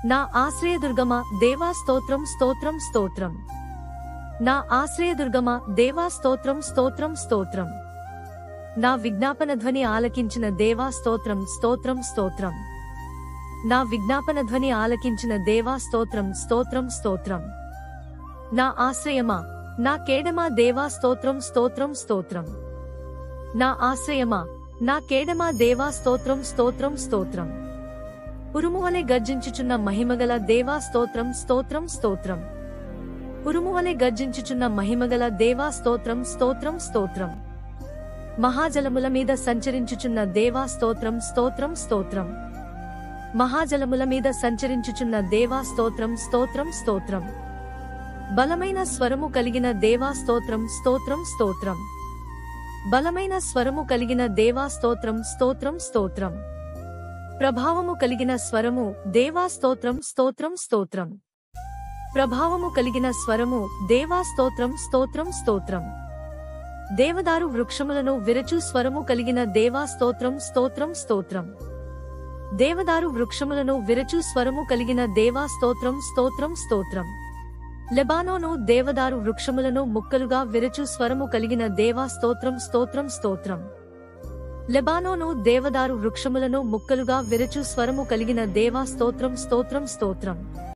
నా ఆశ్రయదుర్గమా దేవా స్తోత్రం స్తోత్రం స్తోత్రం. నా ఆశ్రయదుర్గమా దేవా స్తోత్రం స్తోత్రం స్తోత్రం. నా విజ్ఞాపన ధ్వని ఆలకించిన దేవా స్తోత్రం స్తోత్రం స్తోత్రం. నా విజ్ఞాపన ధ్వని ఆలకించిన దేవా స్తోత్రం స్తోత్రం స్తోత్రం. నా ఆశ్రయమా నా కేడమా దేవా స్తోత్రం స్తోత్రం స్తోత్రం. నా ఆశ్రయమా నా కేడమా దేవా స్తోత్రం స్తోత్రం స్తోత్రం. ఉరుమువలె గర్జించుచున్న మహిమగల దేవా స్తోత్రం స్తోత్రం స్తోత్రం. ఉరుమువలె గర్జించుచున్న మహిమగల దేవా స్తోత్రం స్తోత్రం స్తోత్రం. మహాజలముల మీద సంచరించుచున్న దేవా స్తోత్రం స్తోత్రం స్తోత్రం. మహాజలముల మీద సంచరించుచున్న దేవా స్తోత్రం స్తోత్రం స్తోత్రం. బలమైన స్వరము కలిగిన దేవా స్తోత్రం స్తోత్రం స్తోత్రం. బలమైన స్వరము కలిగిన దేవా స్తోత్రం స్తోత్రం స్తోత్రం. ప్రభావము కలిగిన స్వరము దేవా స్తోత్రం స్తోత్రం స్తోత్రం. ప్రభావము కలిగిన స్వరము దేవా స్తోత్రం స్తోత్రం స్తోత్రం. దేవదారు వృక్షములను విరచు స్వరము కలిగిన దేవా స్తోత్రం స్తోత్రం స్తోత్రం. దేవదారు వృక్షములను విరచు స్వరము కలిగిన దేవా స్తోత్రం స్తోత్రం స్తోత్రం. లెబానోను దేవదారు వృక్షములను ముక్కలుగా విరచు స్వరము కలిగిన దేవా స్తోత్రం స్తోత్రం స్తోత్రం. లెబానోను దేవదారు వృక్షములను ముక్కలుగా విరచు స్వరము కలిగిన దేవా స్తోత్రం స్తోత్రం స్తోత్రం.